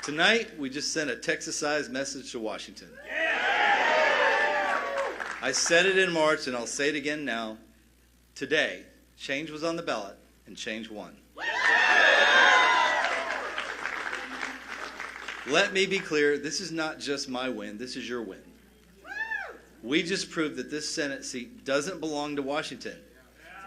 Tonight, we just sent a Texas-sized message to Washington. I said it in March, and I'll say it again now. Today, change was on the ballot, and change won. Let me be clear, this is not just my win, this is your win. We just proved that this Senate seat doesn't belong to Washington.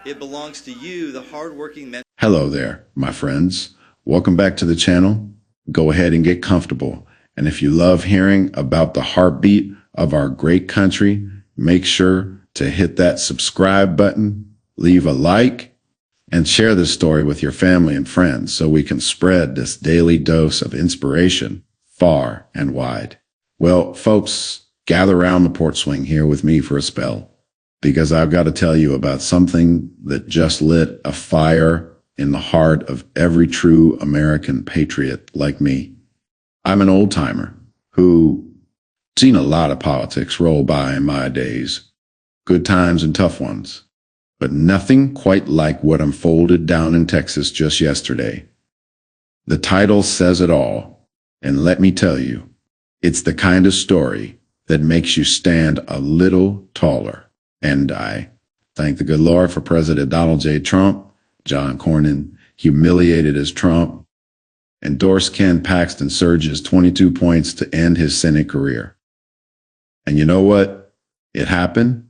It belongs to you, the hardworking men. Hello there, my friends. Welcome back to the channel. Go ahead and get comfortable. And if you love hearing about the heartbeat of our great country, make sure to hit that subscribe button, leave a like, and share this story with your family and friends so we can spread this daily dose of inspiration far and wide. Well, folks, gather around the porch swing here with me for a spell, because I've got to tell you about something that just lit a fire in the heart of every true American patriot like me. I'm an old-timer who seen a lot of politics roll by in my days, good times and tough ones, but nothing quite like what unfolded down in Texas just yesterday. The title says it all, and let me tell you, it's the kind of story that makes you stand a little taller. And I thank the good Lord for President Donald J. Trump, John Cornyn, humiliated as Trump, endorsed Ken Paxton, SURGES 22 points to end his Senate career. And you know what? It happened.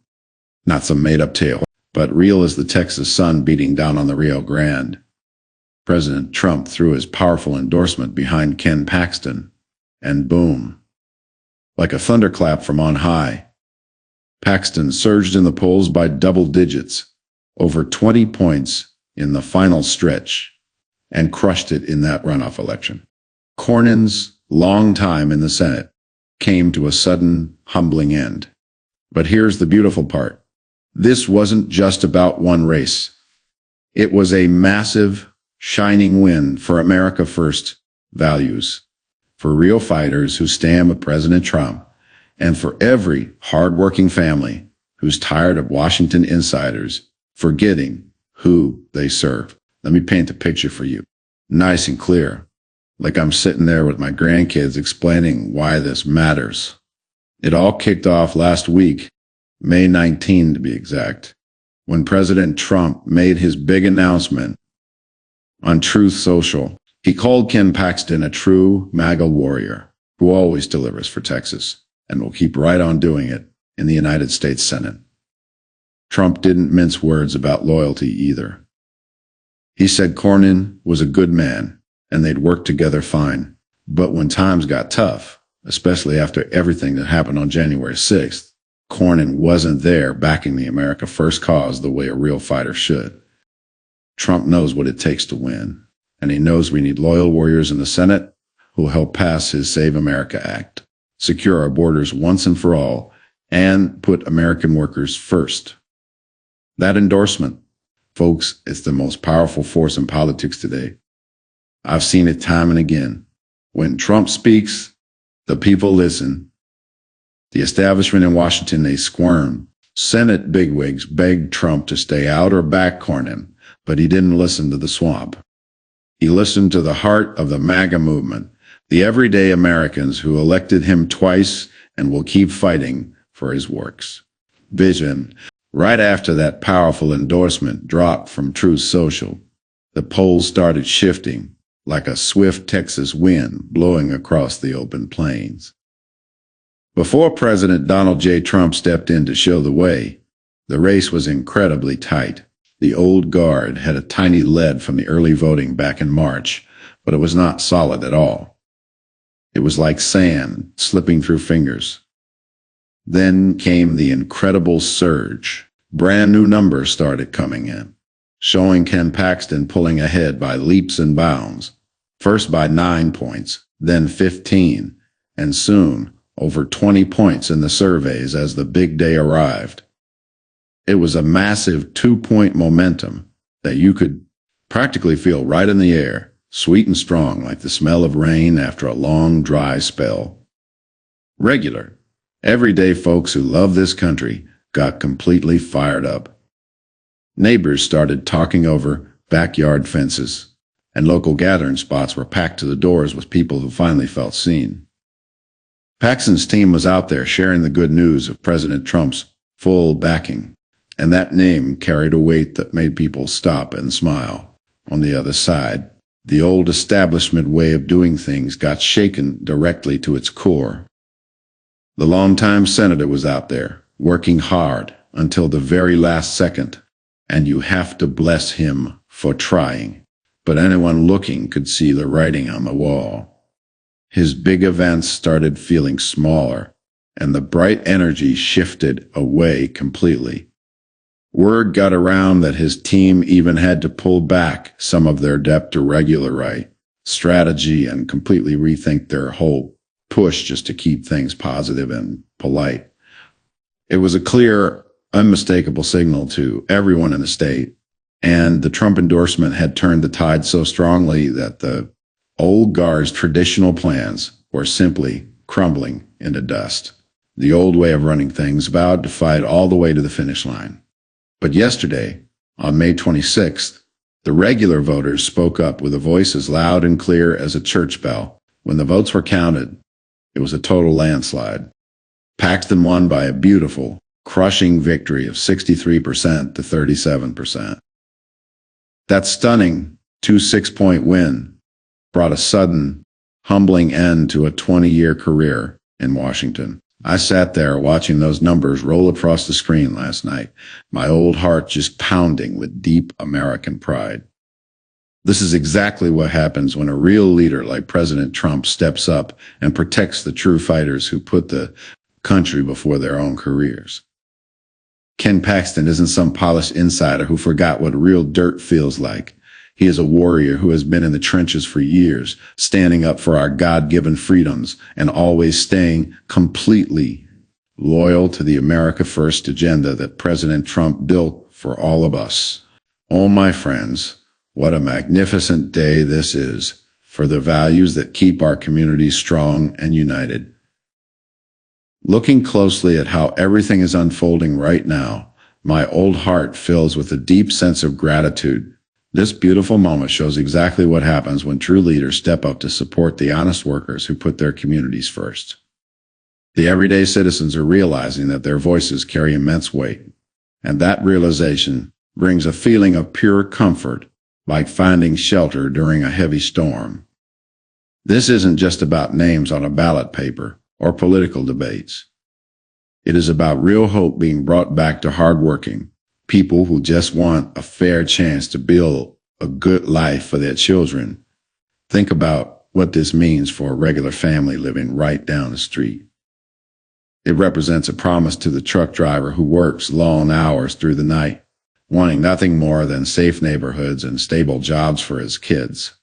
Not some made-up tale, but real as the Texas sun beating down on the Rio Grande. President Trump threw his powerful endorsement behind Ken Paxton, and boom, like a thunderclap from on high, Paxton surged in the polls by double digits, over 20 points in the final stretch, and crushed it in that runoff election. Cornyn's long time in the Senate came to a sudden, humbling end. But here's the beautiful part. This wasn't just about one race. It was a massive, shining win for America First values, for real fighters who stand with President Trump, and for every hardworking family who's tired of Washington insiders forgetting who they serve. Let me paint a picture for you, nice and clear, like I'm sitting there with my grandkids explaining why this matters. It all kicked off last week, May 19 to be exact, when President Trump made his big announcement on Truth Social. He called Ken Paxton a true MAGA warrior who always delivers for Texas and will keep right on doing it in the United States Senate. Trump didn't mince words about loyalty either. He said Cornyn was a good man and they'd work together fine. But when times got tough, especially after everything that happened on January 6th, Cornyn wasn't there backing the America First cause the way a real fighter should. Trump knows what it takes to win, and he knows we need loyal warriors in the Senate who will help pass his Save America Act, secure our borders once and for all, and put American workers first. That endorsement, folks, is the most powerful force in politics today. I've seen it time and again. When Trump speaks, the people listen. The establishment in Washington, they squirm. Senate bigwigs begged Trump to stay out or back Cornyn, but he didn't listen to the swamp. He listened to the heart of the MAGA movement, the everyday Americans who elected him twice and will keep fighting for his works. Vision. Right after that powerful endorsement dropped from Truth Social, the polls started shifting like a swift Texas wind blowing across the open plains. Before President Donald J. Trump stepped in to show the way, the race was incredibly tight. The old guard had a tiny lead from the early voting back in March, but it was not solid at all. It was like sand slipping through fingers. Then came the incredible surge. Brand new numbers started coming in, showing Ken Paxton pulling ahead by leaps and bounds, first by 9 points, then 15, and soon over 20 points in the surveys as the big day arrived. It was a massive 2-point momentum that you could practically feel right in the air, sweet and strong like the smell of rain after a long, dry spell. Regular, everyday folks who love this country got completely fired up. Neighbors started talking over backyard fences, and local gathering spots were packed to the doors with people who finally felt seen. Paxton's team was out there sharing the good news of President Trump's full backing, and that name carried a weight that made people stop and smile. On the other side, the old establishment way of doing things got shaken directly to its core. The longtime senator was out there, working hard until the very last second, and you have to bless him for trying. But anyone looking could see the writing on the wall. His big events started feeling smaller, and the bright energy shifted away completely. Word got around that his team even had to pull back some of their depth to regulate strategy and completely rethink their whole push just to keep things positive and polite. It was a clear, unmistakable signal to everyone in the state, and the Trump endorsement had turned the tide so strongly that the old guard's traditional plans were simply crumbling into dust. The old way of running things vowed to fight all the way to the finish line. But yesterday, on May 26th, the regular voters spoke up with a voice as loud and clear as a church bell. When the votes were counted, it was a total landslide. Paxton won by a beautiful, crushing victory of 63% to 37%. That stunning 26-point win brought a sudden, humbling end to a 20-year career in Washington. I sat there watching those numbers roll across the screen last night, my old heart just pounding with deep American pride. This is exactly what happens when a real leader like President Trump steps up and protects the true fighters who put the country before their own careers. Ken Paxton isn't some polished insider who forgot what real dirt feels like. He is a warrior who has been in the trenches for years, standing up for our God-given freedoms and always staying completely loyal to the America First agenda that President Trump built for all of us. Oh, my friends, what a magnificent day this is for the values that keep our communities strong and united. Looking closely at how everything is unfolding right now, my old heart fills with a deep sense of gratitude. This beautiful moment shows exactly what happens when true leaders step up to support the honest workers who put their communities first. The everyday citizens are realizing that their voices carry immense weight, and that realization brings a feeling of pure comfort, like finding shelter during a heavy storm. This isn't just about names on a ballot paper or political debates. It is about real hope being brought back to hardworking people who just want a fair chance to build a good life for their children. Think about what this means for a regular family living right down the street. It represents a promise to the truck driver who works long hours through the night, wanting nothing more than safe neighborhoods and stable jobs for his kids.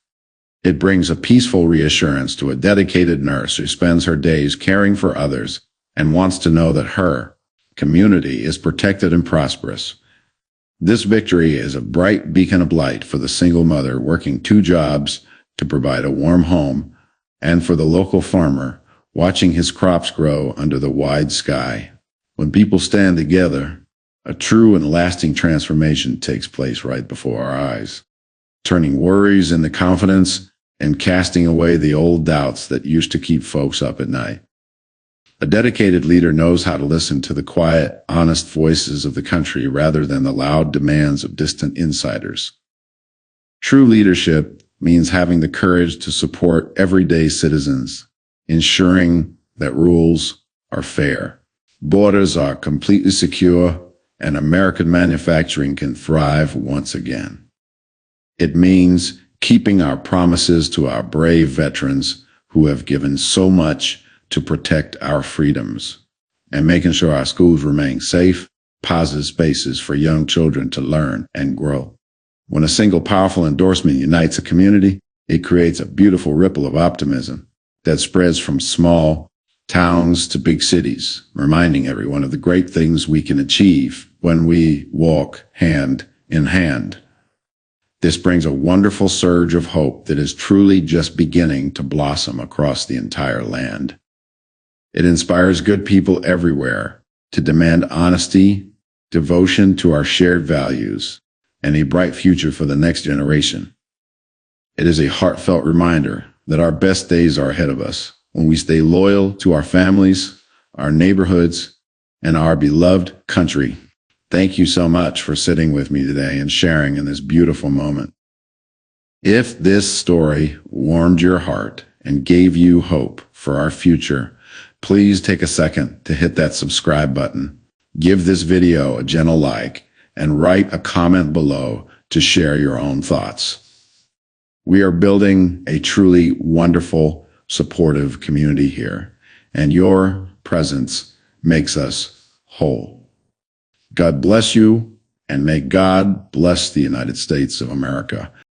It brings a peaceful reassurance to a dedicated nurse who spends her days caring for others and wants to know that her community is protected and prosperous. This victory is a bright beacon of light for the single mother working 2 jobs to provide a warm home, and for the local farmer watching his crops grow under the wide sky. When people stand together, a true and lasting transformation takes place right before our eyes, turning worries into confidence and casting away the old doubts that used to keep folks up at night. A dedicated leader knows how to listen to the quiet, honest voices of the country rather than the loud demands of distant insiders. True leadership means having the courage to support everyday citizens, ensuring that rules are fair, borders are completely secure, and American manufacturing can thrive once again. It means keeping our promises to our brave veterans who have given so much to protect our freedoms, and making sure our schools remain safe, positive spaces for young children to learn and grow. When a single powerful endorsement unites a community, it creates a beautiful ripple of optimism that spreads from small towns to big cities, reminding everyone of the great things we can achieve when we walk hand in hand. This brings a wonderful surge of hope that is truly just beginning to blossom across the entire land. It inspires good people everywhere to demand honesty, devotion to our shared values, and a bright future for the next generation. It is a heartfelt reminder that our best days are ahead of us when we stay loyal to our families, our neighborhoods, and our beloved country. Thank you so much for sitting with me today and sharing in this beautiful moment. If this story warmed your heart and gave you hope for our future, please take a second to hit that subscribe button. Give this video a gentle like and write a comment below to share your own thoughts. We are building a truly wonderful, supportive community here, and your presence makes us whole. God bless you, and may God bless the United States of America.